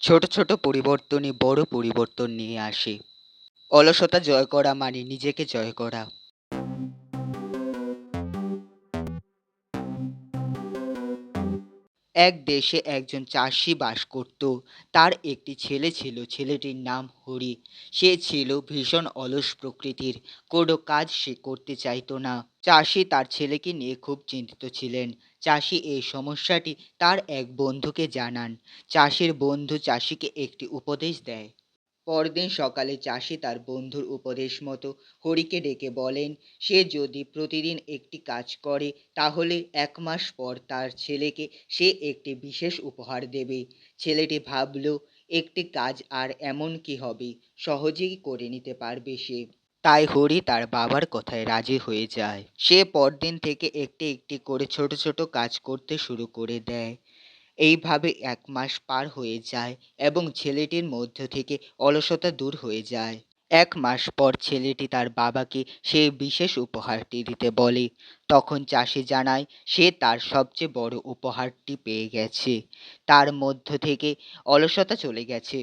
ছোট ছোট পরিবর্তনই বড় পরিবর্তন নিয়ে আসে। অলসতা জয় করা মানে নিজেকে জয় করা। এক দেশে একজন চাষি বাস করত। তার একটি ছেলে ছিল, ছেলেটির নাম হরি। সে ছিল ভীষণ অলস প্রকৃতির, কোনো কাজ সে করতে চাইতো না। চাষি তার ছেলেকে নিয়ে খুব চিন্তিত ছিলেন। চাষি এই সমস্যাটি তার এক বন্ধুকে জানান। চাষির বন্ধু চাষিকে একটি উপদেশ দেয়। পরদিন সকালে চাষি তার বন্ধুর উপদেশ মতো হরিকে ডেকে বলেন, সে যদি প্রতিদিন একটি কাজ করে তাহলে 1 মাস পর তার ছেলেকে সে একটি বিশেষ উপহার দেবে। ছেলেটি ভাবল, একটি কাজ আর এমন কি হবে, সহজেই করে নিতে পারবে সে। তাই হরি তার বাবার কথায় রাজি হয়ে যায়। সে পরদিন থেকে একটি একটি করে ছোট ছোট কাজ করতে শুরু করে দেয়। এইভাবে 1 মাস পার হয়ে যায় এবং ছেলেটির মধ্য থেকে অলসতা দূর হয়ে যায়। 1 মাস পর ছেলেটি তার বাবাকে সেই বিশেষ উপহারটি দিতে বলে। তখন চাষি জানায় সে তার সবচেয়ে বড় উপহারটি পেয়ে গেছে। তার মধ্য থেকে অলসতা চলে গেছে।